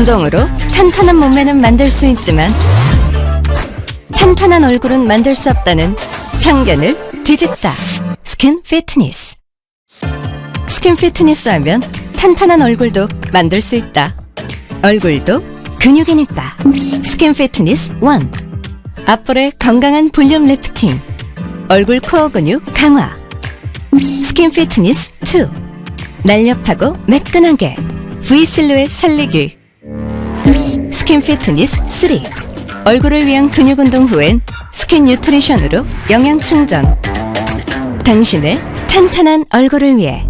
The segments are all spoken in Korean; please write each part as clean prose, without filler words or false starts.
운동으로 탄탄한 몸매는 만들 수 있지만 탄탄한 얼굴은 만들 수 없다는 편견을 뒤집다. 스킨 피트니스. 스킨 피트니스 하면 탄탄한 얼굴도 만들 수 있다. 얼굴도 근육이니까. 스킨 피트니스 1. 앞볼의 건강한 볼륨 리프팅. 얼굴 코어 근육 강화. 스킨 피트니스 2. 날렵하고 매끈하게 V 실루엣 살리기. 스킨 피트니스 3. 얼굴을 위한 근육 운동 후엔 스킨 뉴트리션으로 영양 충전. 당신의 탄탄한 얼굴을 위해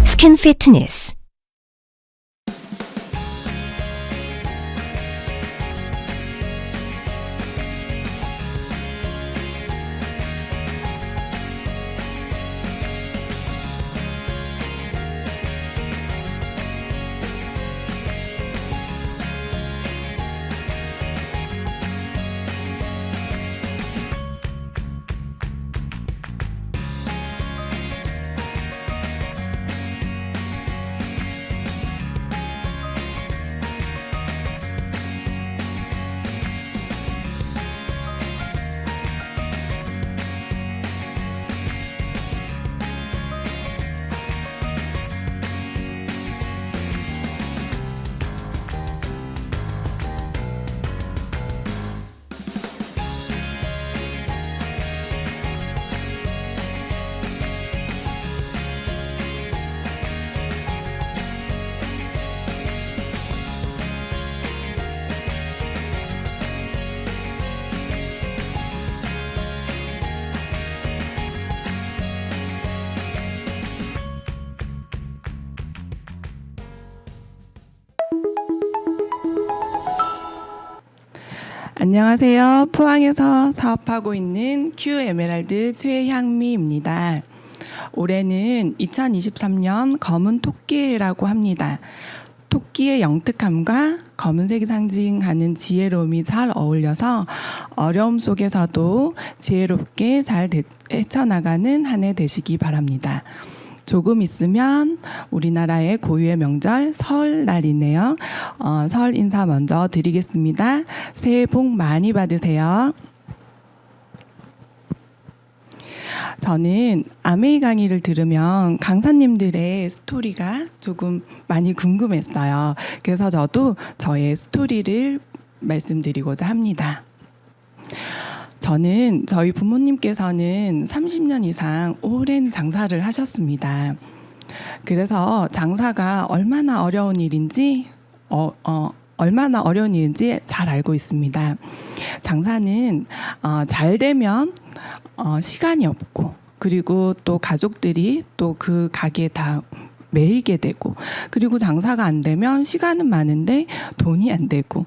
스킨 피트니스. 안녕하세요. 포항에서 사업하고 있는 큐 에메랄드 최향미입니다. 올해는 2023년 검은 토끼해라고 합니다. 토끼의 영특함과 검은색이 상징하는 지혜로움이 잘 어울려서 어려움 속에서도 지혜롭게 잘 헤쳐나가는 한 해 되시기 바랍니다. 조금 있으면 우리나라의 고유의 명절 설날이네요. 설 인사 먼저 드리겠습니다. 새해 복 많이 받으세요. 저는 아메이 강의를 들으면 강사님들의 스토리가 조금 많이 궁금했어요. 그래서 저도 저의 스토리를 말씀드리고자 합니다. 저는 저희 부모님께서는 30년 이상 오랜 장사를 하셨습니다. 그래서 장사가 얼마나 어려운 일인지 잘 알고 있습니다. 장사는 잘 되면 시간이 없고, 그리고 또 가족들이 또 그 가게에 다 매이게 되고, 그리고 장사가 안 되면 시간은 많은데 돈이 안 되고,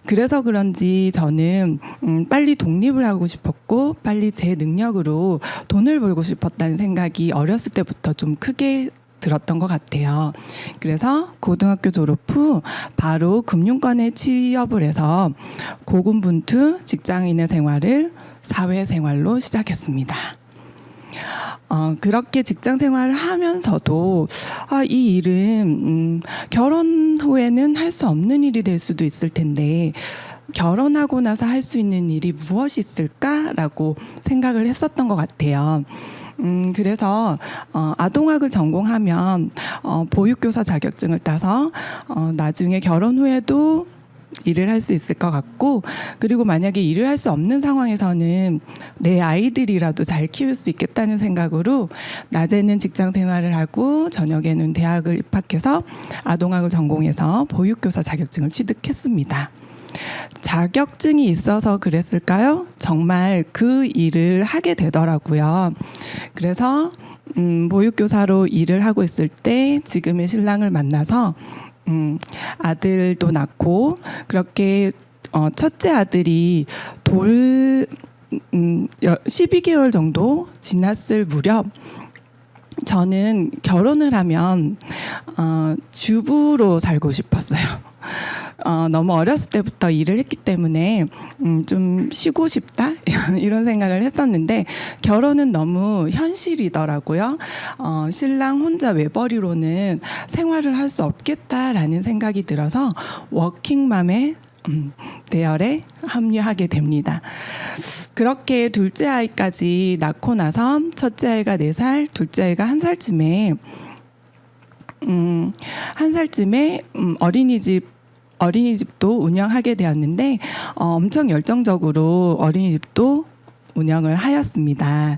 그래서 그런지 저는 빨리 독립을 하고 싶었고 빨리 제 능력으로 돈을 벌고 싶었다는 생각이 어렸을 때부터 좀 크게 들었던 것 같아요. 그래서 고등학교 졸업 후 바로 금융권에 취업을 해서 고군분투 직장인의 생활을 사회생활로 시작했습니다. 그렇게 직장 생활을 하면서도 이 일은 결혼 후에는 할 수 없는 일이 될 수도 있을 텐데 결혼하고 나서 할 수 있는 일이 무엇이 있을까라고 생각을 했었던 것 같아요. 그래서 아동학을 전공하면 보육교사 자격증을 따서 나중에 결혼 후에도 일을 할 수 있을 것 같고, 그리고 만약에 일을 할 수 없는 상황에서는 내 아이들이라도 잘 키울 수 있겠다는 생각으로 낮에는 직장 생활을 하고 저녁에는 대학을 입학해서 아동학을 전공해서 보육교사 자격증을 취득했습니다. 자격증이 있어서 그랬을까요? 정말 그 일을 하게 되더라고요. 그래서 보육교사로 일을 하고 있을 때 지금의 신랑을 만나서 아들도 낳고, 그렇게 첫째 아들이 12개월 정도 지났을 무렵 저는 결혼을 하면 주부로 살고 싶었어요. 너무 어렸을 때부터 일을 했기 때문에 좀 쉬고 싶다 이런 생각을 했었는데 결혼은 너무 현실이더라고요. 신랑 혼자 외벌이로는 생활을 할 수 없겠다라는 생각이 들어서 워킹맘의 대열에 합류하게 됩니다. 그렇게 둘째 아이까지 낳고 나서 첫째 아이가 4살, 둘째 아이가 1살쯤에 어린이집도 운영하게 되었는데 엄청 열정적으로 어린이집도 운영을 하였습니다.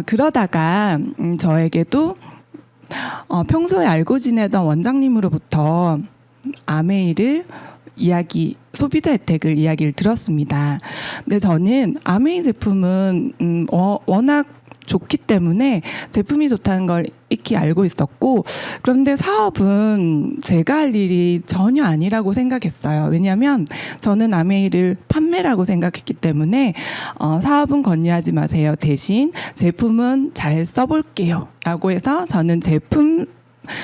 그러다가 저에게도 평소에 알고 지내던 원장님으로부터 아메이를 소비자 혜택을 이야기를 들었습니다. 근데 저는 아메이 제품은 워낙 좋기 때문에 제품이 좋다는 걸 익히 알고 있었고, 그런데 사업은 제가 할 일이 전혀 아니라고 생각했어요. 왜냐하면 저는 아메이를 판매라고 생각했기 때문에 사업은 권유하지 마세요. 대신 제품은 잘 써볼게요 라고 해서 저는 제품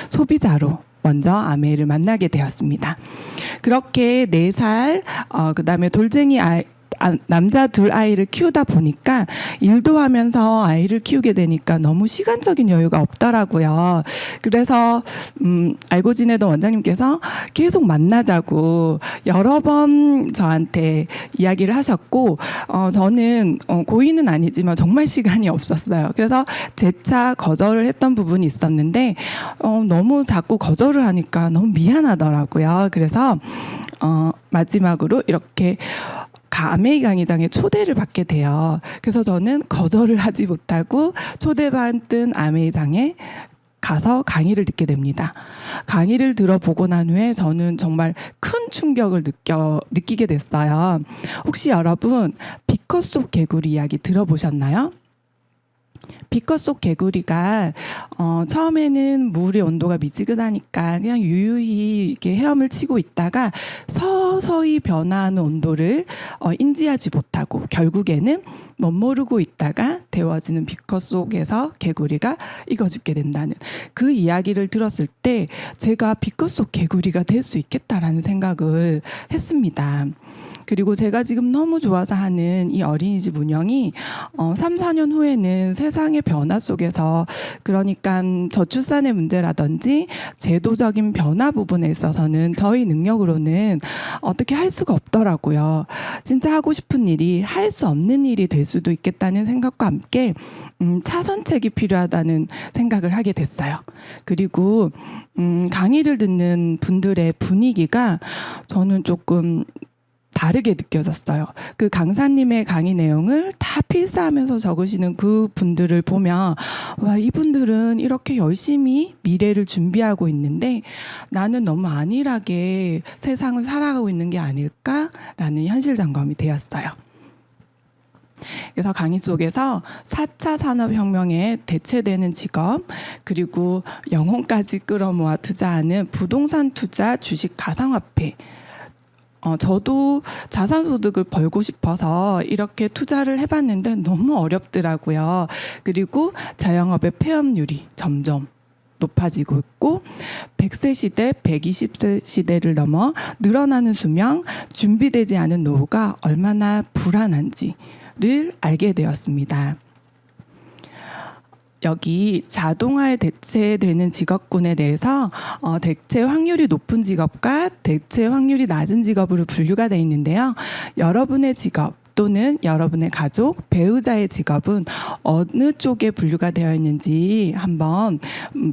소비자로 먼저 아메이를 만나게 되었습니다. 그렇게 4살, 그다음에 돌쟁이 남자 2아이를 키우다 보니까 일도 하면서 아이를 키우게 되니까 너무 시간적인 여유가 없더라고요. 그래서 알고 지내던 원장님께서 계속 만나자고 여러 번 저한테 이야기를 하셨고, 저는 고의는 아니지만 정말 시간이 없었어요. 그래서 재차 거절을 했던 부분이 있었는데 너무 자꾸 거절을 하니까 너무 미안하더라고요. 그래서 마지막으로 이렇게 아메이 강의장에 초대를 받게 돼요. 그래서 저는 거절을 하지 못하고 초대받은 아메이장에 가서 강의를 듣게 됩니다. 강의를 들어보고 난 후에 저는 정말 큰 충격을 느끼게 됐어요. 혹시 여러분 비커 속 개구리 이야기 들어보셨나요? 비커 속 개구리가 처음에는 물의 온도가 미지근하니까 그냥 유유히 이렇게 헤엄을 치고 있다가 서서히 변화하는 온도를 인지하지 못하고 결국에는 멋모르고 있다가 데워지는 비커 속에서 개구리가 익어 죽게 된다는 그 이야기를 들었을 때 제가 비커 속 개구리가 될 수 있겠다라는 생각을 했습니다. 그리고 제가 지금 너무 좋아서 하는 이 어린이집 운영이 3, 4년 후에는 세상의 변화 속에서, 그러니까 저출산의 문제라든지 제도적인 변화 부분에 있어서는 저희 능력으로는 어떻게 할 수가 없더라고요. 진짜 하고 싶은 일이 할 수 없는 일이 될 수도 있겠다는 생각과 함께 차선책이 필요하다는 생각을 하게 됐어요. 그리고 강의를 듣는 분들의 분위기가 저는 조금 다르게 느껴졌어요. 그 강사님의 강의 내용을 다 필사하면서 적으시는 그 분들을 보면 와, 이분들은 이렇게 열심히 미래를 준비하고 있는데 나는 너무 안일하게 세상을 살아가고 있는 게 아닐까라는 현실 점검이 되었어요. 그래서 강의 속에서 4차 산업혁명에 대체되는 직업, 그리고 영혼까지 끌어모아 투자하는 부동산 투자, 주식, 가상화폐, 저도 자산소득을 벌고 싶어서 이렇게 투자를 해봤는데 너무 어렵더라고요. 그리고 자영업의 폐업률이 점점 높아지고 있고 100세 시대, 120세 시대를 넘어 늘어나는 수명, 준비되지 않은 노후가 얼마나 불안한지를 알게 되었습니다. 여기 자동화에 대체되는 직업군에 대해서 대체 확률이 높은 직업과 대체 확률이 낮은 직업으로 분류가 되어 있는데요. 여러분의 직업 또는 여러분의 가족, 배우자의 직업은 어느 쪽에 분류가 되어 있는지 한번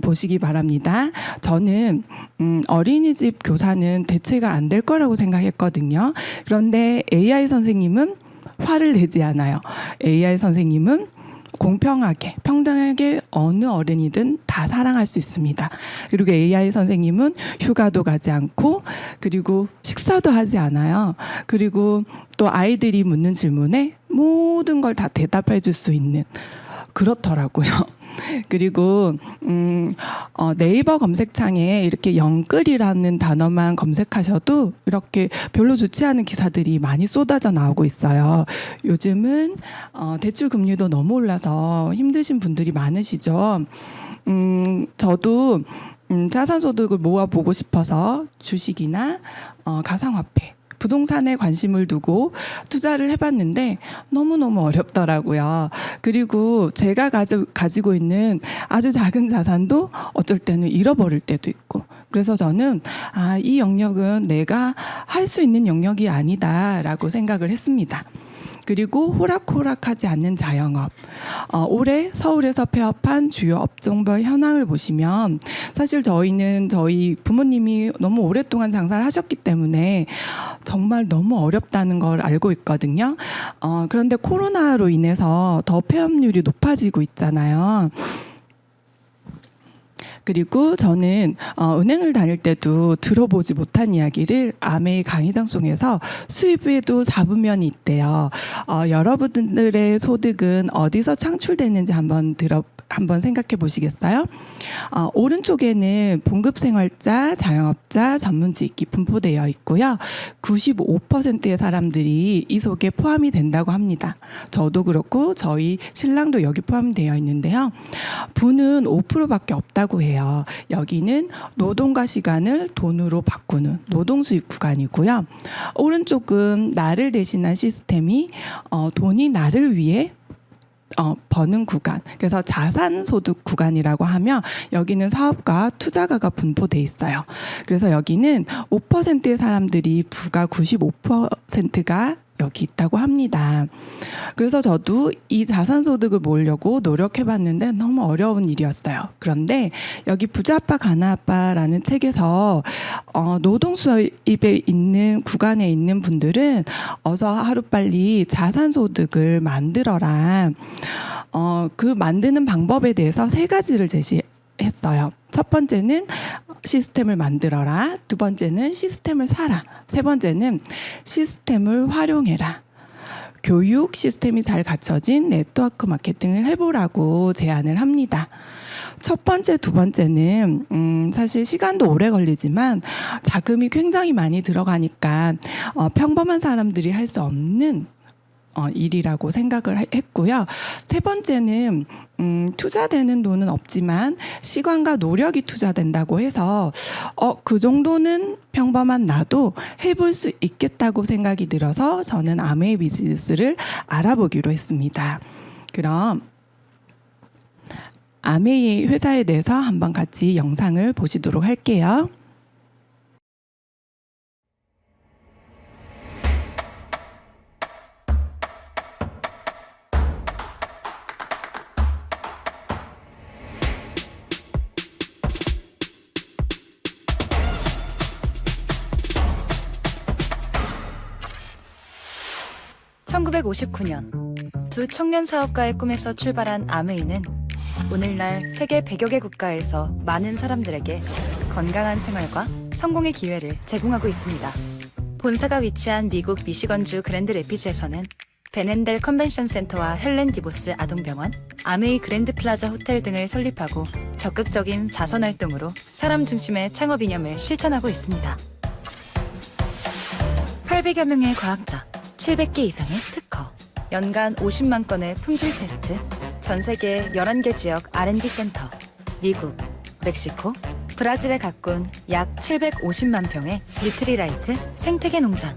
보시기 바랍니다. 저는 어린이집 교사는 대체가 안 될 거라고 생각했거든요. 그런데 AI 선생님은 화를 내지 않아요. AI 선생님은 공평하게, 평등하게 어느 어른이든 다 사랑할 수 있습니다. 그리고 AI 선생님은 휴가도 가지 않고, 그리고 식사도 하지 않아요. 그리고 또 아이들이 묻는 질문에 모든 걸 다 대답해 줄 수 있는, 그렇더라고요. 그리고 네이버 검색창에 이렇게 영끌이라는 단어만 검색하셔도 이렇게 별로 좋지 않은 기사들이 많이 쏟아져 나오고 있어요. 요즘은 대출 금리도 너무 올라서 힘드신 분들이 많으시죠. 저도 자산소득을 모아보고 싶어서 주식이나 가상화폐, 부동산에 관심을 두고 투자를 해봤는데 너무너무 어렵더라고요. 그리고 제가 가지고 있는 아주 작은 자산도 어쩔 때는 잃어버릴 때도 있고, 그래서 저는 이 영역은 내가 할 수 있는 영역이 아니다라고 생각을 했습니다. 그리고 호락호락하지 않는 자영업. 올해 서울에서 폐업한 주요 업종별 현황을 보시면 사실 저희는 저희 부모님이 너무 오랫동안 장사를 하셨기 때문에 정말 너무 어렵다는 걸 알고 있거든요. 그런데 코로나로 인해서 더 폐업률이 높아지고 있잖아요. 그리고 저는 은행을 다닐 때도 들어보지 못한 이야기를 아메이 강의장송에서 수입에도 잡으면이 있대요. 여러분들의 소득은 어디서 창출되는지 한번 생각해 보시겠어요? 오른쪽에는 봉급생활자, 자영업자, 전문직이 분포되어 있고요. 95%의 사람들이 이 속에 포함이 된다고 합니다. 저도 그렇고 저희 신랑도 여기 포함되어 있는데요. 부는 5%밖에 없다고 해요. 여기는 노동과 시간을 돈으로 바꾸는 노동수입 구간이고요. 오른쪽은 나를 대신한 시스템이 돈이 나를 위해 버는 구간. 그래서 자산소득 구간이라고 하면 여기는 사업가, 투자가가 분포돼 있어요. 그래서 여기는 5%의 사람들이 부가 95%가 여기 있다고 합니다. 그래서 저도 이 자산소득을 모으려고 노력해봤는데 너무 어려운 일이었어요. 그런데 여기 부자아빠 가난아빠라는 책에서 노동수입에 있는 구간에 있는 분들은 어서 하루빨리 자산소득을 만들어라. 그 만드는 방법에 대해서 3가지를 제시했어요. 첫 번째는 시스템을 만들어라. 두 번째는 시스템을 사라. 세 번째는 시스템을 활용해라. 교육 시스템이 잘 갖춰진 네트워크 마케팅을 해보라고 제안을 합니다. 첫 번째, 두 번째는 사실 시간도 오래 걸리지만 자금이 굉장히 많이 들어가니까 평범한 사람들이 할 수 없는 일이라고 생각을 했고요. 세 번째는 투자되는 돈은 없지만 시간과 노력이 투자된다고 해서 그 정도는 평범한 나도 해볼 수 있겠다고 생각이 들어서 저는 아메이 비즈니스를 알아보기로 했습니다. 그럼 아메이 회사에 대해서 한번 같이 영상을 보시도록 할게요. (1959년) 두 청년 사업가의 꿈에서 출발한 아메이는 오늘날 세계 100여 개 국가에서 많은 사람들에게 건강한 생활과 성공의 기회를 제공하고 있습니다. 본사가 위치한 미국 미시건주 그랜드 레피즈에서는 베넨델 컨벤션 센터와 헬렌 디보스 아동병원, 아메이 그랜드 플라자 호텔 등을 설립하고 적극적인 자선 활동으로 사람 중심의 창업 이념을 실천하고 있습니다. 800여 명의 과학자, 700개 이상의 특허, 연간 50만 건의 품질 테스트, 전 세계 11개 지역 R&D 센터, 미국, 멕시코, 브라질에 가꾼 약 750만 평의 뉴트리라이트 생태계 농장.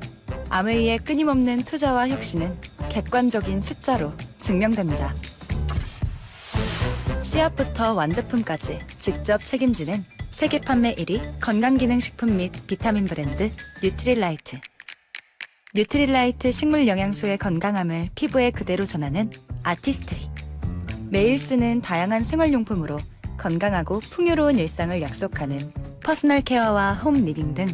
아메이의 끊임없는 투자와 혁신은 객관적인 숫자로 증명됩니다. 씨앗부터 완제품까지 직접 책임지는 세계 판매 1위 건강기능식품 및 비타민 브랜드 뉴트리라이트. 뉴트리라이트 식물 영양소의 건강함을 피부에 그대로 전하는 아티스트리. 매일 쓰는 다양한 생활용품으로 건강하고 풍요로운 일상을 약속하는 퍼스널 케어와 홈 리빙 등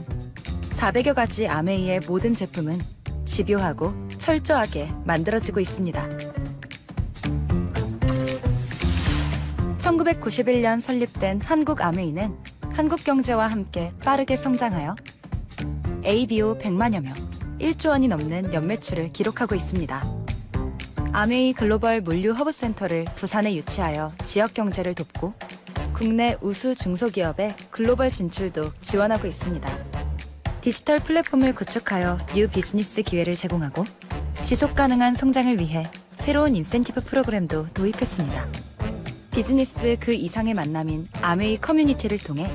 400여 가지 아메이의 모든 제품은 집요하고 철저하게 만들어지고 있습니다. 1991년 설립된 한국 아메이는 한국 경제와 함께 빠르게 성장하여 ABO 100만여 명, 1조 원이 넘는 연매출을 기록하고 있습니다. 아메이 글로벌 물류 허브센터를 부산에 유치하여 지역 경제를 돕고 국내 우수 중소기업의 글로벌 진출도 지원하고 있습니다. 디지털 플랫폼을 구축하여 뉴 비즈니스 기회를 제공하고 지속 가능한 성장을 위해 새로운 인센티브 프로그램도 도입했습니다. 비즈니스 그 이상의 만남인 아메이 커뮤니티를 통해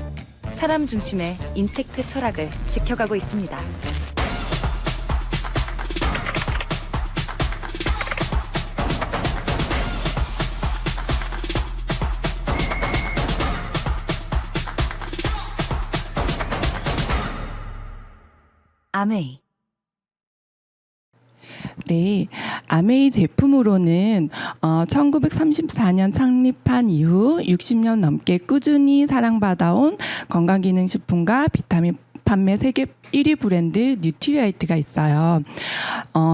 사람 중심의 인텍트 철학을 지켜가고 있습니다. 아메이. 네, 아메이 제품으로는 1934년 창립한 이후 60년 넘게 꾸준히 사랑받아온 건강기능식품과 비타민 판매 세계 1위 브랜드 뉴트리라이트가 있어요.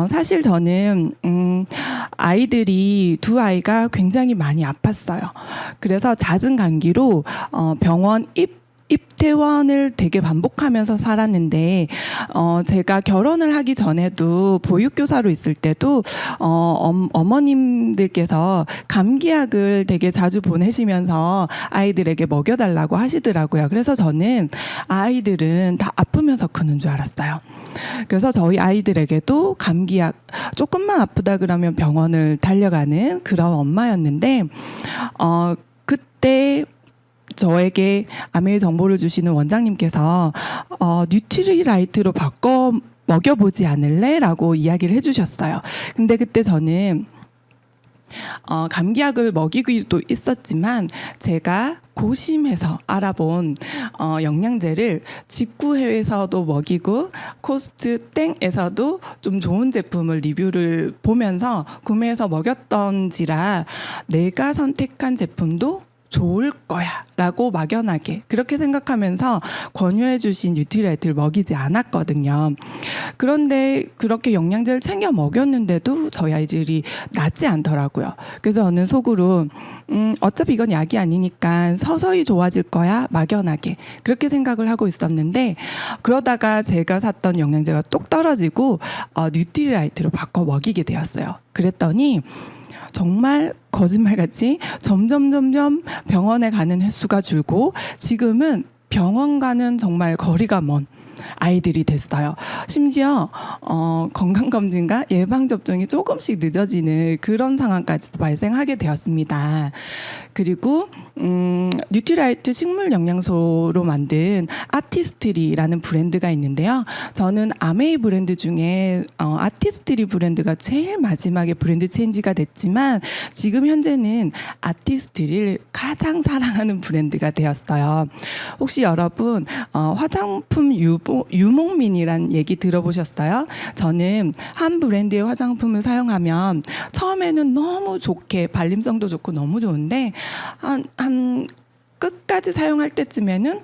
사실 저는 아이들이 두 아이가 굉장히 많이 아팠어요. 그래서 잦은 감기로 병원 입퇴원을 되게 반복하면서 살았는데 제가 결혼을 하기 전에도 보육교사로 있을 때도 어머님들께서 감기약을 되게 자주 보내시면서 아이들에게 먹여달라고 하시더라고요. 그래서 저는 아이들은 다 아프면서 크는 줄 알았어요. 그래서 저희 아이들에게도 감기약 조금만 아프다 그러면 병원을 달려가는 그런 엄마였는데 그때 저에게 아메이 정보를 주시는 원장님께서 뉴트리라이트로 바꿔 먹여보지 않을래? 라고 이야기를 해주셨어요. 근데 그때 저는 감기약을 먹이기도 있었지만 제가 고심해서 알아본 영양제를 직구해에서도 먹이고 코스트 땡에서도 좀 좋은 제품을 리뷰를 보면서 구매해서 먹였던지라 내가 선택한 제품도 좋을 거야 라고 막연하게 그렇게 생각하면서 권유해 주신 뉴트리라이트를 먹이지 않았거든요. 그런데 그렇게 영양제를 챙겨 먹였는데도 저희 아이들이 낫지 않더라고요. 그래서 저는 속으로 어차피 이건 약이 아니니까 서서히 좋아질 거야 막연하게 그렇게 생각을 하고 있었는데 그러다가 제가 샀던 영양제가 똑 떨어지고 뉴트리라이트로 바꿔 먹이게 되었어요. 그랬더니 정말 거짓말같이 점점 병원에 가는 횟수가 줄고 지금은 병원과는 정말 거리가 먼 아이들이 됐어요. 심지어 건강검진과 예방접종이 조금씩 늦어지는 그런 상황까지도 발생하게 되었습니다. 그리고 뉴트리라이트 식물 영양소로 만든 아티스트리라는 브랜드가 있는데요. 저는 아메이 브랜드 중에 아티스트리 브랜드가 제일 마지막에 브랜드 체인지가 됐지만 지금 현재는 아티스트리를 가장 사랑하는 브랜드가 되었어요. 혹시 여러분 화장품 유목민이란 얘기 들어보셨어요? 저는 한 브랜드의 화장품을 사용하면 처음에는 너무 좋게 발림성도 좋고 너무 좋은데 한 끝까지 사용할 때쯤에는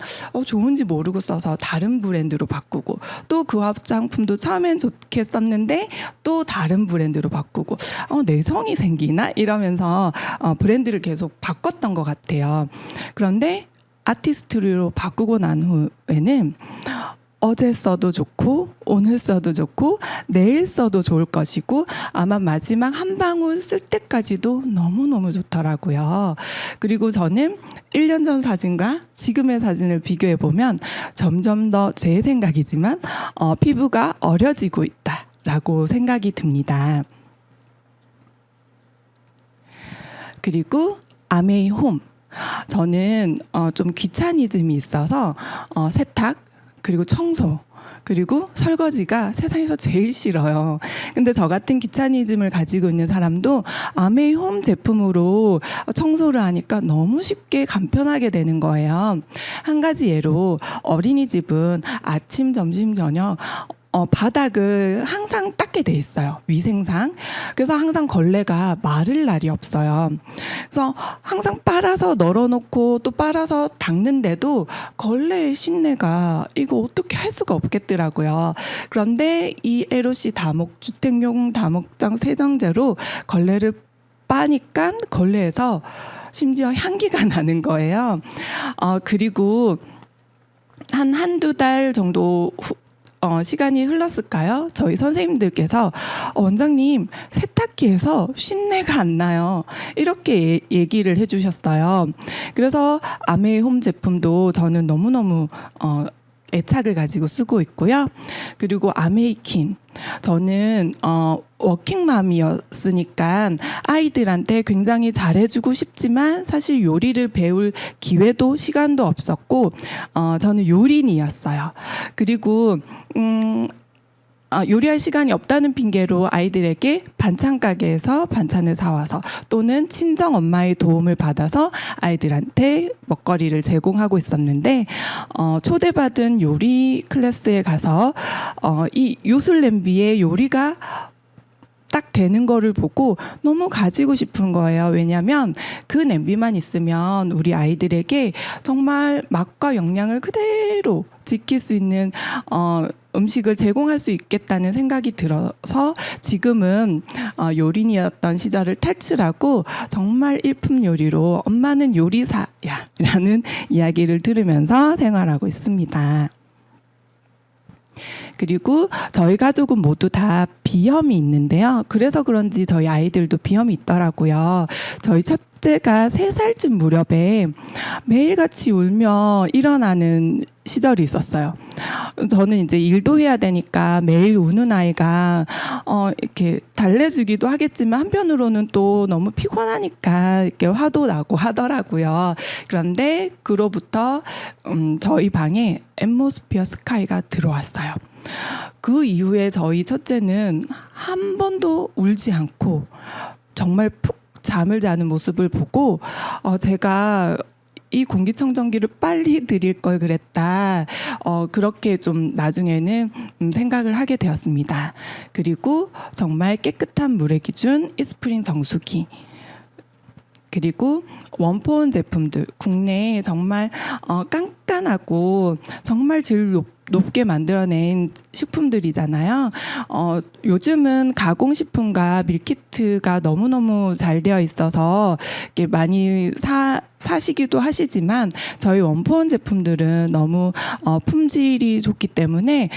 좋은지 모르고 써서 다른 브랜드로 바꾸고 또 그 화장품도 처음엔 좋게 썼는데 또 다른 브랜드로 바꾸고 내성이 생기나 이러면서 브랜드를 계속 바꿨던 것 같아요. 그런데 아티스트리로 바꾸고 난 후에는 어제 써도 좋고 오늘 써도 좋고 내일 써도 좋을 것이고 아마 마지막 한 방울 쓸 때까지도 너무너무 좋더라고요. 그리고 저는 1년 전 사진과 지금의 사진을 비교해 보면 점점 더 제 생각이지만 피부가 어려지고 있다라고 생각이 듭니다. 그리고 아메이 홈. 저는 좀 귀차니즘이 있어서 세탁 그리고 청소 그리고 설거지가 세상에서 제일 싫어요. 근데 저 같은 귀차니즘을 가지고 있는 사람도 아메이 홈 제품으로 청소를 하니까 너무 쉽게 간편하게 되는 거예요. 한 가지 예로 어린이집은 아침, 점심, 저녁 바닥을 항상 닦게 돼 있어요. 위생상. 그래서 항상 걸레가 마를 날이 없어요. 그래서 항상 빨아서 널어놓고 또 빨아서 닦는데도 걸레의 신내가 이거 어떻게 할 수가 없겠더라고요. 그런데 이 LOC 주택용 다목장 세정제로 걸레를 빠니까 걸레에서 심지어 향기가 나는 거예요. 그리고 한두 달 정도 시간이 흘렀을까요? 저희 선생님들께서 원장님 세탁기에서 쉰내가 안 나요. 이렇게 얘기를 해주셨어요. 그래서 아메이 홈 제품도 저는 너무너무 애착을 가지고 쓰고 있고요. 그리고 아메이킨. 저는 워킹맘이었으니까 아이들한테 굉장히 잘해주고 싶지만 사실 요리를 배울 기회도 시간도 없었고 저는 요린이었어요. 그리고 요리할 시간이 없다는 핑계로 아이들에게 반찬 가게에서 반찬을 사와서 또는 친정 엄마의 도움을 받아서 아이들한테 먹거리를 제공하고 있었는데 초대받은 요리 클래스에 가서 이 요술 냄비에 요리가 딱 되는 거를 보고 너무 가지고 싶은 거예요. 왜냐하면 그 냄비만 있으면 우리 아이들에게 정말 맛과 영양을 그대로 지킬 수 있는 음식을 제공할 수 있겠다는 생각이 들어서 지금은 요린이었던 시절을 탈출하고 정말 일품 요리로 엄마는 요리사야라는 이야기를 들으면서 생활하고 있습니다. 그리고 저희 가족은 모두 다 비염이 있는데요. 그래서 그런지 저희 아이들도 비염이 있더라고요. 저희 첫째가 3살쯤 무렵에 매일같이 울며 일어나는 시절이 있었어요. 저는 이제 일도 해야 되니까 매일 우는 아이가 이렇게 달래주기도 하겠지만 한편으로는 또 너무 피곤하니까 이렇게 화도 나고 하더라고요. 그런데 그로부터 저희 방에 앰모스피어 스카이가 들어왔어요. 그 이후에 저희 첫째는 한 번도 울지 않고 정말 푹 잠을 자는 모습을 보고 제가 이 공기청정기를 빨리 드릴 걸 그랬다. 그렇게 좀 나중에는 생각을 하게 되었습니다. 그리고 정말 깨끗한 물의 기준 이스프린 정수기. 그리고 원포원 제품들 국내에 정말 깐깐하고 정말 질 높게 만들어낸 식품들이잖아요. 요즘은 가공식품과 밀키트가 너무너무 잘 되어 있어서 이렇게 많이 사시기도 하시지만 저희 원포원 제품들은 너무 품질이 좋기 때문에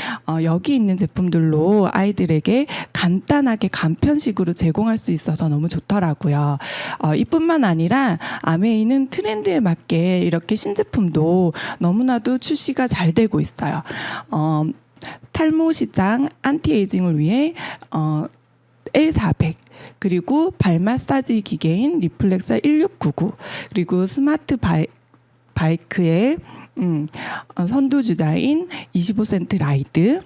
여기 있는 제품들로 아이들에게 간단하게 간편식으로 제공할 수 있어서 너무 좋더라고요. 이뿐만 아니라 아메이는 트렌드에 맞게 이렇게 신제품도 너무나도 출시가 잘 되고 있어요. 탈모 시장 안티에이징을 위해 L400 그리고 발 마사지 기계인 리플렉서 1699 그리고 스마트 바이크의 선두주자인 25센트 라이드.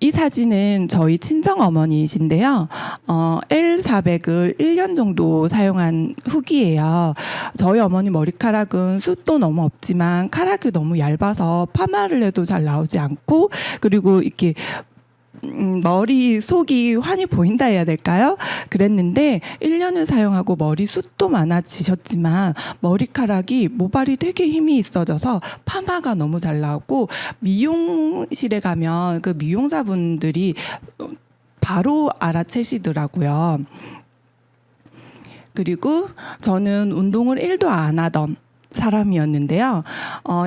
이 사진은 저희 친정 어머니이신데요. L400을 1년 정도 사용한 후기예요. 저희 어머니 머리카락은 숱도 너무 없지만 카락이 너무 얇아서 파마를 해도 잘 나오지 않고 그리고 이렇게 머리 속이 환히 보인다 해야 될까요? 그랬는데 1년을 사용하고 머리 숱도 많아지셨지만 머리카락이 모발이 되게 힘이 있어져서 파마가 너무 잘 나오고 미용실에 가면 그 미용사분들이 바로 알아채시더라고요. 그리고 저는 운동을 1도 안 하던 사람이었는데요.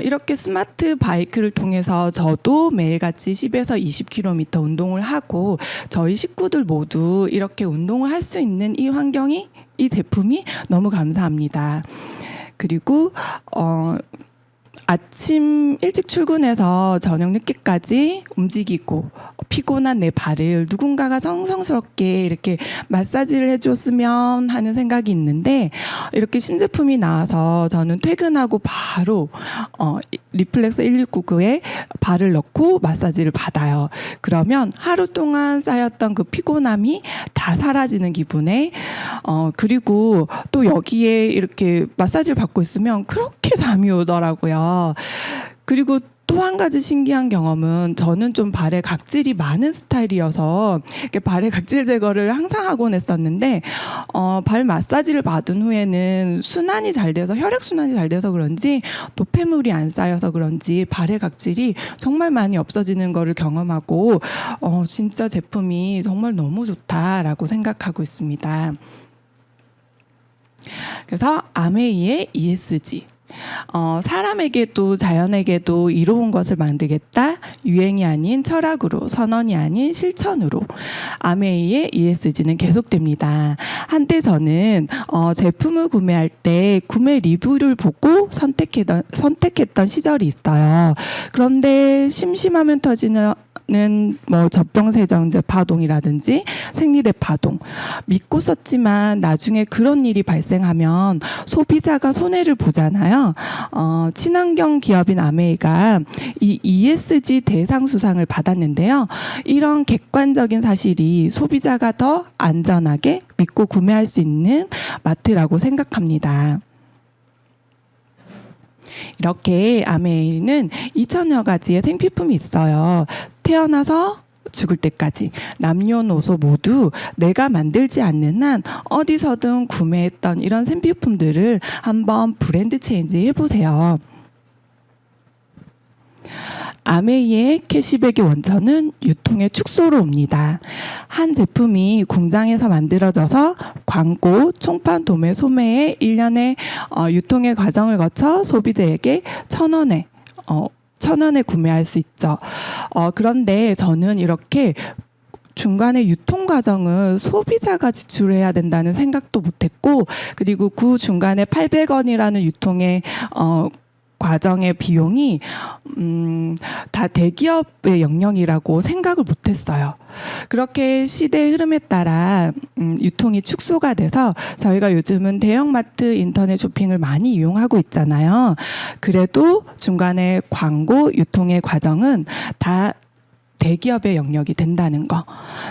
이렇게 스마트 바이크를 통해서 저도 매일같이 10에서 20km 운동을 하고 저희 식구들 모두 이렇게 운동을 할 수 있는 이 환경이 이 제품이 너무 감사합니다. 그리고 아침 일찍 출근해서 저녁 늦게까지 움직이고 피곤한 내 발을 누군가가 정성스럽게 이렇게 마사지를 해줬으면 하는 생각이 있는데 이렇게 신제품이 나와서 저는 퇴근하고 바로 리플렉서 1699에 발을 넣고 마사지를 받아요. 그러면 하루 동안 쌓였던 그 피곤함이 다 사라지는 기분에 그리고 또 여기에 이렇게 마사지를 받고 있으면 그렇게 잠이 오더라고요. 그리고 또 한 가지 신기한 경험은 저는 좀 발에 각질이 많은 스타일이어서 이렇게 발에 각질 제거를 항상 하곤 했었는데 발 마사지를 받은 후에는 순환이 잘 돼서 혈액 순환이 잘 돼서 그런지 노폐물이 안 쌓여서 그런지 발의 각질이 정말 많이 없어지는 거를 경험하고 진짜 제품이 정말 너무 좋다라고 생각하고 있습니다. 그래서 아메이의 ESG 사람에게도 자연에게도 이로운 것을 만들겠다. 유행이 아닌 철학으로, 선언이 아닌 실천으로 아메이의 ESG는 계속됩니다. 한때 저는 제품을 구매할 때 구매 리뷰를 보고 선택했던 시절이 있어요. 그런데 심심하면 터지는 뭐 젖병세정제 파동이라든지 생리대 파동 믿고 썼지만 나중에 그런 일이 발생하면 소비자가 손해를 보잖아요. 친환경 기업인 아메이가 이 ESG 대상 수상을 받았는데요. 이런 객관적인 사실이 소비자가 더 안전하게 믿고 구매할 수 있는 마트라고 생각합니다. 이렇게 아메이는 2,000여 가지의 생필품이 있어요. 태어나서 죽을 때까지 남녀노소 모두 내가 만들지 않는 한 어디서든 구매했던 이런 생필품들을 한번 브랜드 체인지 해보세요. 아메이의 캐시백의 원천은 유통의 축소로 옵니다. 한 제품이 공장에서 만들어져서 광고, 총판, 도매, 소매의 일련의 유통의 과정을 거쳐 소비자에게 1,000원에 구매할 수 있죠. 그런데 저는 이렇게 중간에 유통 과정을 소비자가 지출해야 된다는 생각도 못했고, 그리고 그 중간에 800원이라는 유통의 과정의 비용이 다 대기업의 영역이라고 생각을 못했어요. 그렇게 시대의 흐름에 따라 유통이 축소가 돼서 저희가 요즘은 대형마트 인터넷 쇼핑을 많이 이용하고 있잖아요. 그래도 중간에 광고, 유통의 과정은 다 대기업의 영역이 된다는 거.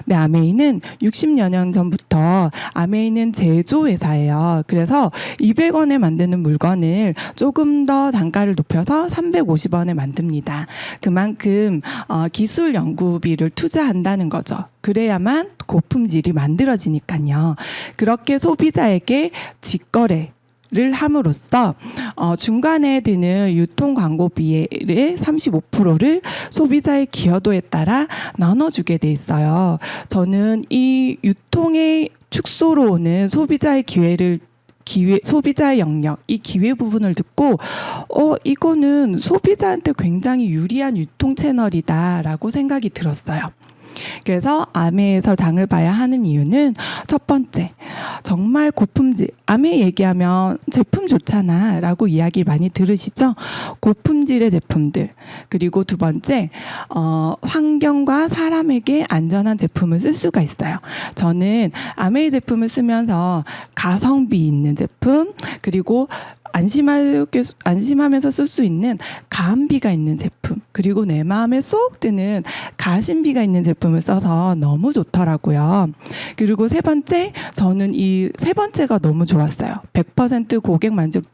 근데 아메이는 60여 년 전부터 아메이는 제조회사예요. 그래서 200원에 만드는 물건을 조금 더 단가를 높여서 350원에 만듭니다. 그만큼 기술 연구비를 투자한다는 거죠. 그래야만 고품질이 만들어지니까요. 그렇게 소비자에게 직거래 를 함으로써 중간에 드는 유통 광고비의 35%를 소비자의 기여도에 따라 나눠주게 돼 있어요. 저는 이 유통의 축소로 오는 소비자의 소비자의 영역, 이 기회 부분을 듣고 이거는 소비자한테 굉장히 유리한 유통 채널이다라고 생각이 들었어요. 그래서 아메에서 장을 봐야 하는 이유는 첫 번째, 정말 고품질. 아메 얘기하면 제품 좋잖아 라고 이야기 많이 들으시죠? 고품질의 제품들. 그리고 두 번째, 환경과 사람에게 안전한 제품을 쓸 수가 있어요. 저는 아메 제품을 쓰면서 가성비 있는 제품, 그리고 안심하면서 쓸 수 있는 가성비가 있는 제품, 그리고 내 마음에 쏙 드는 가심비가 있는 제품을 써서 너무 좋더라고요. 그리고 세 번째, 저는 이 세 번째가 너무 좋았어요. 100% 고객 만족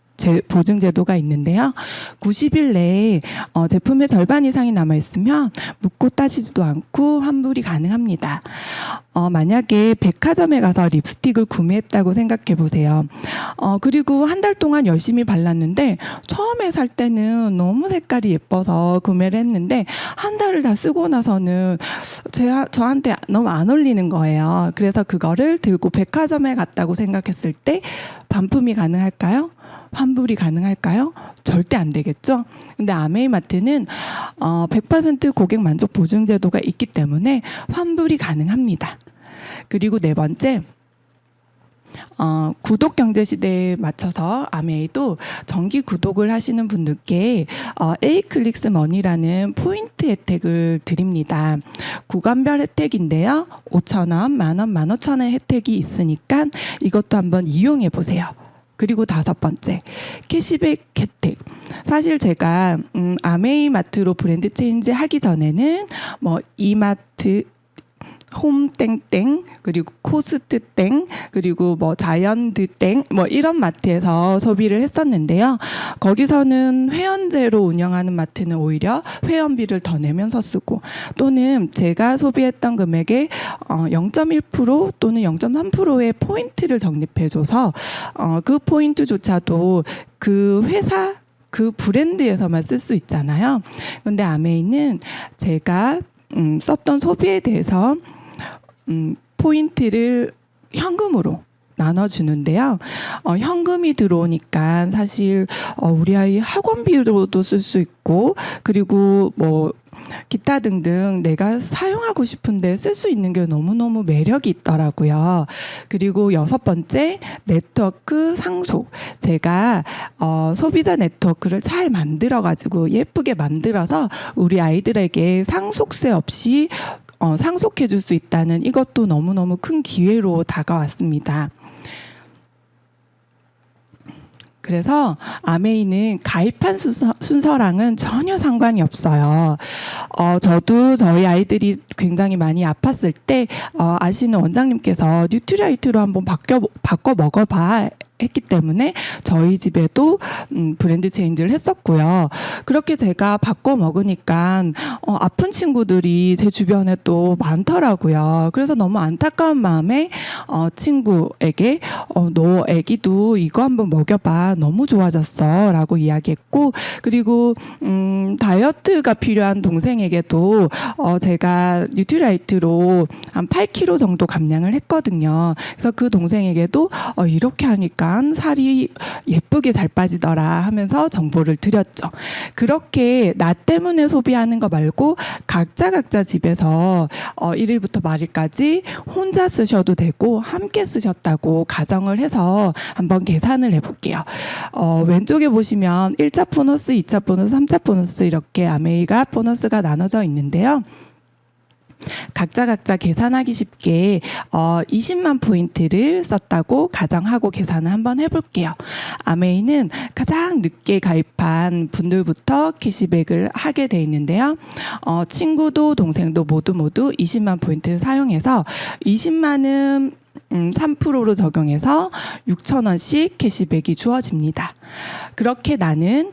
보증 제도가 있는데요. 90일 내에 제품의 절반 이상이 남아있으면 묻고 따지지도 않고 환불이 가능합니다. 만약에 백화점에 가서 립스틱을 구매했다고 생각해 보세요. 그리고 한 달 동안 열심히 발랐는데 처음에 살 때는 너무 색깔이 예뻐서 구매를 했는데 한 달을 다 쓰고 나서는 저한테 너무 안 어울리는 거예요. 그래서 그거를 들고 백화점에 갔다고 생각했을 때 반품이 가능할까요? 환불이 가능할까요? 절대 안 되겠죠. 근데 아메이마트는 100% 고객 만족 보증 제도가 있기 때문에 환불이 가능합니다. 그리고 네 번째, 구독 경제 시대에 맞춰서 아메이도 정기 구독을 하시는 분들께 에이클릭스 머니라는 포인트 혜택을 드립니다. 구간별 혜택인데요. 5,000원, 10,000원, 15,000원 혜택이 있으니까 이것도 한번 이용해 보세요. 그리고 다섯 번째, 캐시백 혜택. 사실 제가 아메이마트로 브랜드 체인지 하기 전에는 뭐 이마트, 홈땡땡, 그리고 코스트땡, 그리고 뭐 자이언트땡, 뭐 이런 마트에서 소비를 했었는데요. 거기서는 회원제로 운영하는 마트는 오히려 회원비를 더 내면서 쓰고, 또는 제가 소비했던 금액의 0.1% 또는 0.3%의 포인트를 적립해줘서 그 포인트조차도 그 회사 그 브랜드에서만 쓸 수 있잖아요. 그런데 아메이는 제가 썼던 소비에 대해서 포인트를 현금으로 나눠주는데요. 현금이 들어오니까 사실 우리 아이 학원비로도 쓸 수 있고, 그리고 뭐 기타 등등 내가 사용하고 싶은데 쓸 수 있는 게 너무너무 매력이 있더라고요. 그리고 6번째, 네트워크 상속. 제가 소비자 네트워크를 잘 만들어가지고 예쁘게 만들어서 우리 아이들에게 상속세 없이 상속해 줄 수 있다는 이것도 너무너무 큰 기회로 다가왔습니다. 그래서 아메이는 가입한 순서랑은 전혀 상관이 없어요. 저도 저희 아이들이 굉장히 많이 아팠을 때 아시는 원장님께서 뉴트리라이트로 한번 바꿔 먹어봐 했기 때문에 저희 집에도 브랜드 체인지를 했었고요. 그렇게 제가 바꿔 먹으니까 아픈 친구들이 제 주변에 또 많더라고요. 그래서 너무 안타까운 마음에 친구에게 너 애기도 이거 한번 먹여봐, 너무 좋아졌어 라고 이야기했고, 그리고 다이어트가 필요한 동생에게도 제가 뉴트리라이트로 한 8kg 정도 감량을 했거든요. 그래서 그 동생에게도 이렇게 하니까 살이 예쁘게 잘 빠지더라 하면서 정보를 드렸죠. 그렇게 나 때문에 소비하는 거 말고 각자 집에서 1일부터 말일까지 혼자 쓰셔도 되고 함께 쓰셨다고 가정을 해서 한번 계산을 해볼게요. 왼쪽에 보시면 1차 보너스, 2차 보너스, 3차 보너스 이렇게 아메이가 보너스가 나눠져 있는데요. 각자 계산하기 쉽게 20만 포인트를 썼다고 가정하고 계산을 한번 해볼게요. 아메이는 가장 늦게 가입한 분들부터 캐시백을 하게 돼 있는데요. 친구도 동생도 모두 20만 포인트를 사용해서 20만은 3%로 적용해서 6,000원씩 캐시백이 주어집니다. 그렇게 나는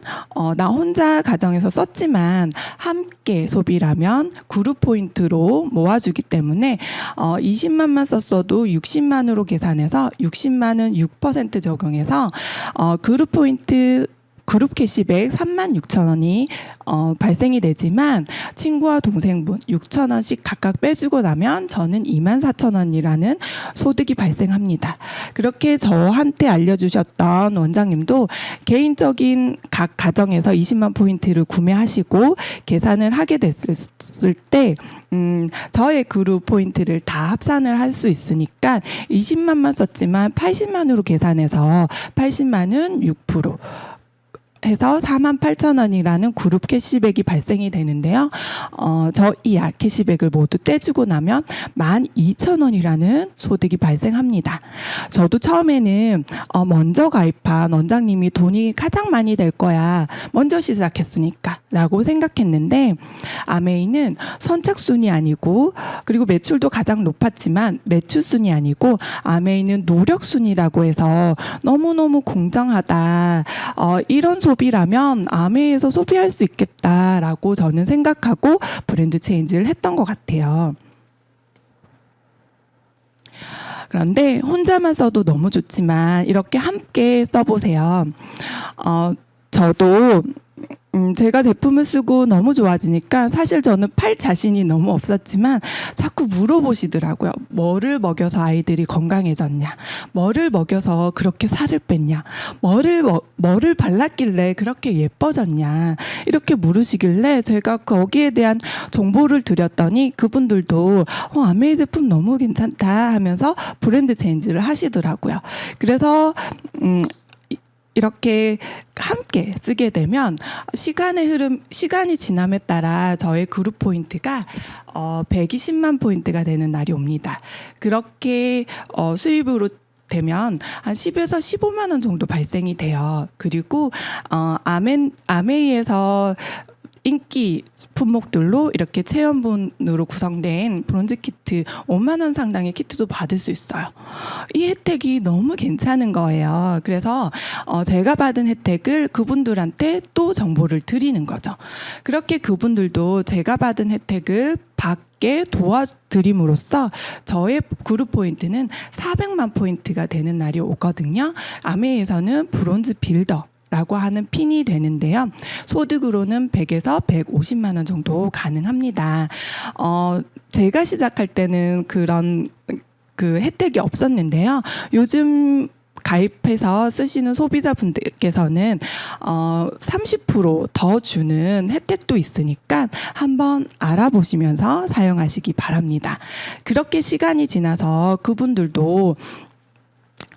나 혼자 가정에서 썼지만 함께 소비라면 그룹 포인트로 모아주기 때문에 20만만 썼어도 60만으로 계산해서 60만은 6% 적용해서 그룹 포인트 그룹 캐시백 36,000원이 발생이 되지만 친구와 동생분 6,000원씩 각각 빼주고 나면 저는 24,000원이라는 소득이 발생합니다. 그렇게 저한테 알려주셨던 원장님도 개인적인 각 가정에서 20만 포인트를 구매하시고 계산을 하게 됐을 때 저의 그룹 포인트를 다 합산을 할 수 있으니까 20만만 썼지만 80만으로 계산해서 80만은 6% 해서 48,000원이라는 그룹 캐시백이 발생이 되는데요. 저 이하 캐시백을 모두 떼주고 나면 12,000원이라는 소득이 발생합니다. 저도 처음에는 먼저 가입한 원장님이 돈이 가장 많이 될 거야, 먼저 시작했으니까 라고 생각했는데, 아메이는 선착순이 아니고, 그리고 매출도 가장 높았지만 매출순이 아니고 아메이는 노력순이라고 해서 너무너무 공정하다, 이런 소비라면 아메이에서 소비할 수 있겠다라고 저는 생각하고 브랜드 체인지를 했던 것 같아요. 그런데 혼자만 써도 너무 좋지만 이렇게 함께 써보세요. 저도 제가 제품을 쓰고 너무 좋아지니까 사실 저는 팔 자신이 너무 없었지만 자꾸 물어보시더라고요. 뭐를 먹여서 아이들이 건강해졌냐? 뭐를 먹여서 그렇게 살을 뺐냐? 뭐를 발랐길래 그렇게 예뻐졌냐? 이렇게 물으시길래 제가 거기에 대한 정보를 드렸더니 그분들도 아메이 제품 너무 괜찮다 하면서 브랜드 체인지를 하시더라고요. 그래서 이렇게 함께 쓰게 되면 시간이 지남에 따라 저의 그룹 포인트가 120만 포인트가 되는 날이 옵니다. 그렇게 수입으로 되면 한 10에서 15만 원 정도 발생이 돼요. 그리고 아메이에서 인기 품목들로 이렇게 체험분으로 구성된 브론즈 키트 5만 원 상당의 키트도 받을 수 있어요. 이 혜택이 너무 괜찮은 거예요. 그래서 제가 받은 혜택을 그분들한테 또 정보를 드리는 거죠. 그렇게 그분들도 제가 받은 혜택을 받게 도와드림으로써 저의 그룹 포인트는 400만 포인트가 되는 날이 오거든요. 아메이에서는 브론즈 빌더 라고 하는 핀이 되는데요. 소득으로는 100에서 150만 원 정도 가능합니다. 제가 시작할 때는 그런 그 혜택이 없었는데요. 요즘 가입해서 쓰시는 소비자분들께서는 30% 더 주는 혜택도 있으니까 한번 알아보시면서 사용하시기 바랍니다. 그렇게 시간이 지나서 그분들도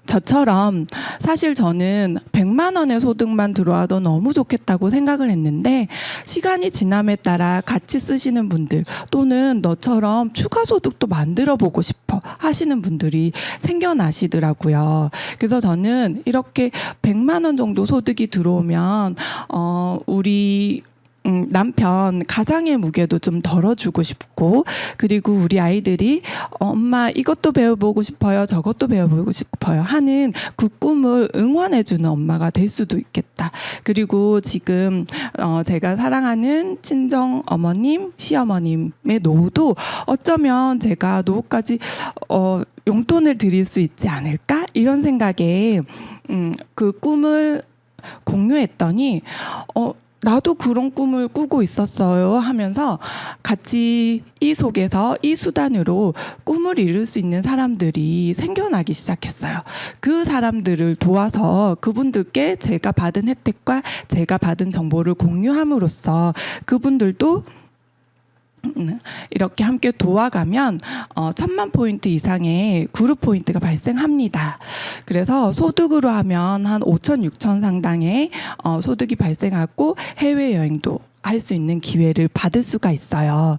저처럼 사실 저는 100만 원의 소득만 들어와도 너무 좋겠다고 생각을 했는데 시간이 지남에 따라 같이 쓰시는 분들 또는 너처럼 추가 소득도 만들어 보고 싶어 하시는 분들이 생겨나시더라고요. 그래서 저는 이렇게 100만 원 정도 소득이 들어오면 우리 남편 가장의 무게도 좀 덜어주고 싶고 그리고 우리 아이들이 엄마 이것도 배워보고 싶어요 저것도 배워보고 싶어요 하는 그 꿈을 응원해주는 엄마가 될 수도 있겠다. 그리고 지금 제가 사랑하는 친정 어머님 시어머님의 노후도 어쩌면 제가 노후까지 용돈을 드릴 수 있지 않을까 이런 생각에 그 꿈을 공유했더니 나도 그런 꿈을 꾸고 있었어요 하면서 같이 이 속에서 이 수단으로 꿈을 이룰 수 있는 사람들이 생겨나기 시작했어요. 그 사람들을 도와서 그분들께 제가 받은 혜택과 제가 받은 정보를 공유함으로써 그분들도 이렇게 함께 도와가면 1000만 포인트 이상의 그룹 포인트가 발생합니다. 그래서 소득으로 하면 한 5천, 6천 상당의 소득이 발생하고 해외여행도 할 수 있는 기회를 받을 수가 있어요.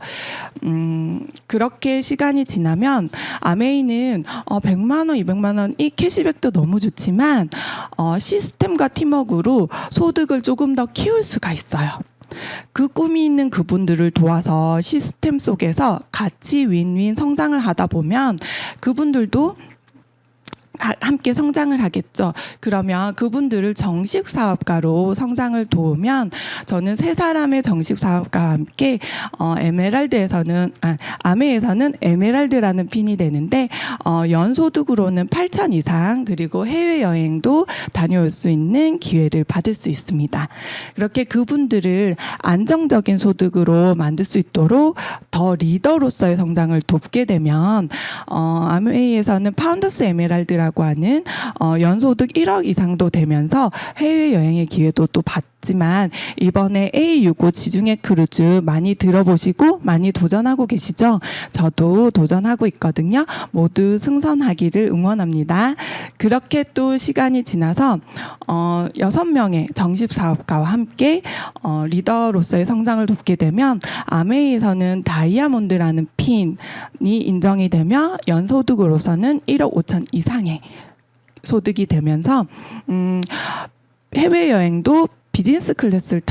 그렇게 시간이 지나면 아메이는 100만 원, 200만 원 이 캐시백도 너무 좋지만 시스템과 팀워크로 소득을 조금 더 키울 수가 있어요. 그 꿈이 있는 그분들을 도와서 시스템 속에서 같이 윈윈 성장을 하다 보면 그분들도 함께 성장을 하겠죠. 그러면 그분들을 정식 사업가로 성장을 도우면 저는 세 사람의 정식 사업가와 함께 아메에서는 에메랄드라는 핀이 되는데 연소득으로는 8천 이상 그리고 해외여행도 다녀올 수 있는 기회를 받을 수 있습니다. 그렇게 그분들을 안정적인 소득으로 만들 수 있도록 더 리더로서의 성장을 돕게 되면 아메이에서는 파운더스 에메랄드라고 하는 연소득 1억 이상도 되면서 해외여행의 기회도 또 받지만 이번에 A65 지중해 크루즈 많이 들어보시고 많이 도전하고 계시죠? 저도 도전하고 있거든요. 모두 승선하기를 응원합니다. 그렇게 또 시간이 지나서 6명의 정식 사업가와 함께 리더로서의 성장을 돕게 되면 아메이에서는 다이아몬드라는 핀이 인정이 되며 연소득으로서는 1억 5천 이상의 소득이 되면서 해외여행도 비즈니스 클래스를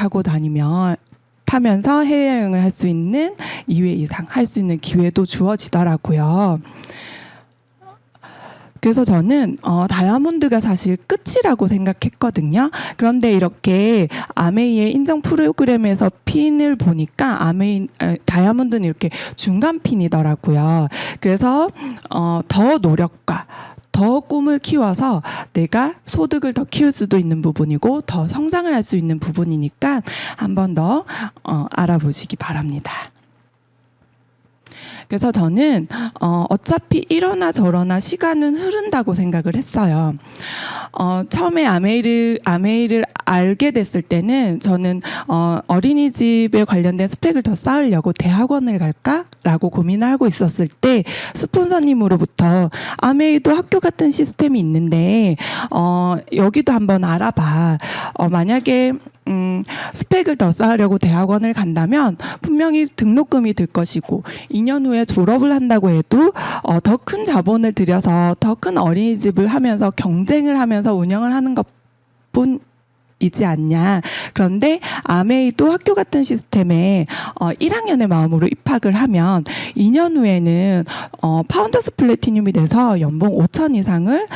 타면서 해외여행을 할 수 있는 2회 이상 할 수 있는 기회도 주어지더라고요. 그래서 저는 다이아몬드가 사실 끝이라고 생각했거든요. 그런데 이렇게 아메이의 인정 프로그램에서 핀을 보니까 다이아몬드는 이렇게 중간 핀이더라고요. 그래서 더 노력과 더 꿈을 키워서 내가 소득을 더 키울 수도 있는 부분이고 더 성장을 할 수 있는 부분이니까 한 번 더 알아보시기 바랍니다. 그래서 저는 어차피 이러나 저러나 시간은 흐른다고 생각을 했어요. 처음에 아메이를 알게 됐을 때는 저는 어린이집에 관련된 스펙을 더 쌓으려고 대학원을 갈까라고 고민을 하고 있었을 때 스폰서님으로부터 아메이도 학교 같은 시스템이 있는데 여기도 한번 알아봐. 만약에 스펙을 더 쌓으려고 대학원을 간다면 분명히 등록금이 들 것이고 2년 후에 졸업을 한다고 해도 더 큰 자본을 들여서 더 큰 어린이집을 하면서 경쟁을 하면서 운영을 하는 것뿐이지 않냐. 그런데 아메이도 학교 같은 시스템에 1학년의 마음으로 입학을 하면 2년 후에는 파운더스 플래티늄이 돼서 연봉 5천 이상을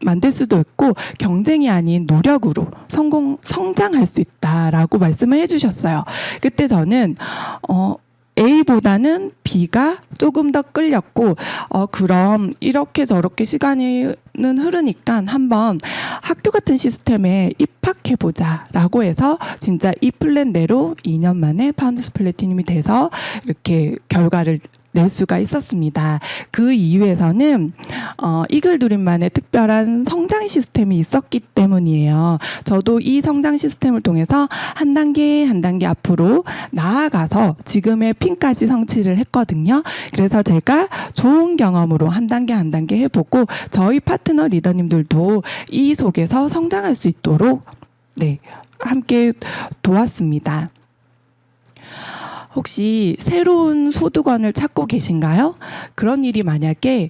만들 수도 있고 경쟁이 아닌 노력으로 성장할 수 있다라고 말씀을 해주셨어요. 그때 저는 A보다는 B가 조금 더 끌렸고 그럼 이렇게 저렇게 시간은 흐르니까 한번 학교 같은 시스템에 입학해보자라고 해서 진짜 이 플랜대로 2년 만에 파운더스 플래티늄이 돼서 이렇게 결과를 낼 수가 있었습니다. 그 이유에서는 이글드림만의 특별한 성장 시스템이 있었기 때문이에요. 저도 이 성장 시스템을 통해서 한 단계 한 단계 앞으로 나아가서 지금의 핀까지 성취를 했거든요. 그래서 제가 좋은 경험으로 한 단계 한 단계 해보고 저희 파트너 리더님들도 이 속에서 성장할 수 있도록 함께 도왔습니다. 혹시 새로운 소득원을 찾고 계신가요? 그런 일이 만약에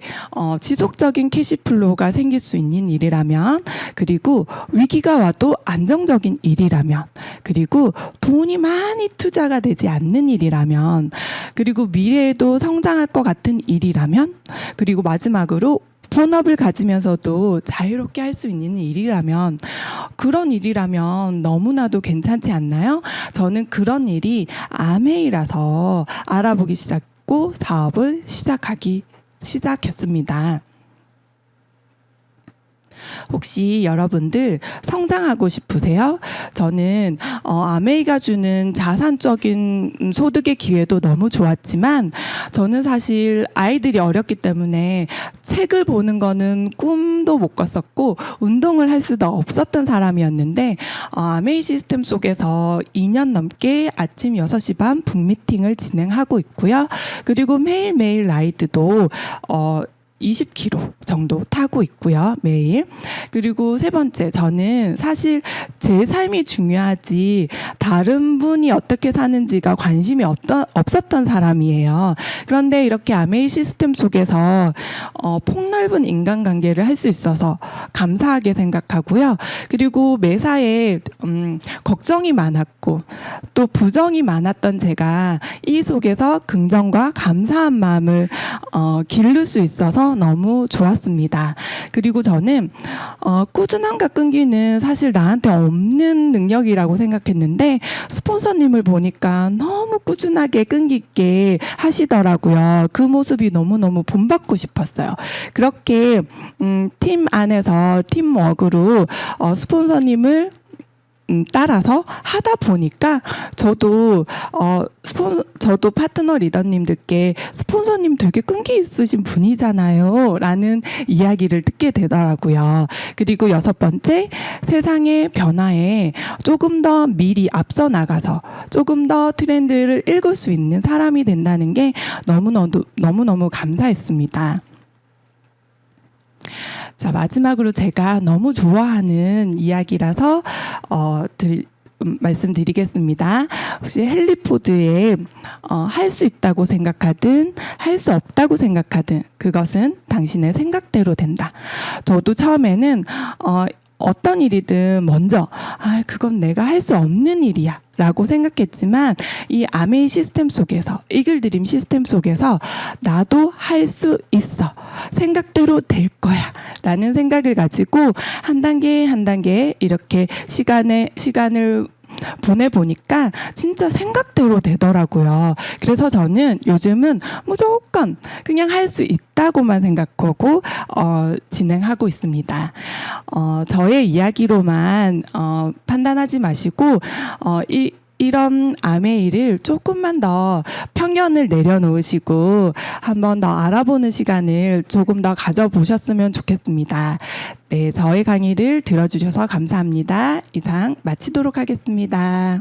지속적인 캐시플로우가 생길 수 있는 일이라면, 그리고 위기가 와도 안정적인 일이라면, 그리고 돈이 많이 투자가 되지 않는 일이라면, 그리고 미래에도 성장할 것 같은 일이라면, 그리고 마지막으로 본업을 가지면서도 자유롭게 할 수 있는 일이라면, 그런 일이라면 너무나도 괜찮지 않나요? 저는 그런 일이 아메이라서 알아보기 시작했고 사업을 시작했습니다. 혹시 여러분들 성장하고 싶으세요? 저는 아메이가 주는 자산적인 소득의 기회도 너무 좋았지만, 저는 사실 아이들이 어렸기 때문에 책을 보는 거는 꿈도 못 꿨었고 운동을 할 수도 없었던 사람이었는데, 아메이 시스템 속에서 2년 넘게 아침 6시 반 북미팅을 진행하고 있고요. 그리고 매일매일 라이드도 20km 정도 타고 있고요, 매일. 그리고 세 번째, 저는 사실 제 삶이 중요하지 다른 분이 어떻게 사는지가 관심이 없었던 사람이에요. 그런데 이렇게 아메이 시스템 속에서 폭넓은 인간관계를 할 수 있어서 감사하게 생각하고요. 그리고 매사에 걱정이 많았고 또 부정이 많았던 제가 이 속에서 긍정과 감사한 마음을 기를 수 있어서 너무 좋았습니다. 그리고 저는 꾸준함과 끈기는 사실 나한테 없는 능력이라고 생각했는데, 스폰서님을 보니까 너무 꾸준하게 끈기 있게 하시더라고요. 그 모습이 너무너무 본받고 싶었어요. 그렇게 팀 안에서 팀워크로 스폰서님을 따라서 하다 보니까 저도 파트너 리더님들께 스폰서님 되게 끈기 있으신 분이잖아요 라는 이야기를 듣게 되더라고요. 그리고 6번째, 세상의 변화에 조금 더 미리 앞서 나가서 조금 더 트렌드를 읽을 수 있는 사람이 된다는 게 너무너무 감사했습니다. 자, 마지막으로 제가 너무 좋아하는 이야기라서 말씀드리겠습니다. 혹시 헨리 포드의 할 수 있다고 생각하든 할 수 없다고 생각하든 그것은 당신의 생각대로 된다. 저도 처음에는 어떤 일이든 먼저 그건 내가 할 수 없는 일이야 라고 생각했지만, 이 아메이 시스템 속에서, 이글드림 시스템 속에서 나도 할 수 있어, 생각대로 될 거야 라는 생각을 가지고 한 단계 한 단계 이렇게 시간을 보내보니까 진짜 생각대로 되더라고요. 그래서 저는 요즘은 무조건 그냥 할 수 있다고만 생각하고 진행하고 있습니다. 저의 이야기로만 판단하지 마시고 이런 아메이를 조금만 더 편견을 내려놓으시고 한번 더 알아보는 시간을 조금 더 가져보셨으면 좋겠습니다. 네, 저의 강의를 들어주셔서 감사합니다. 이상 마치도록 하겠습니다.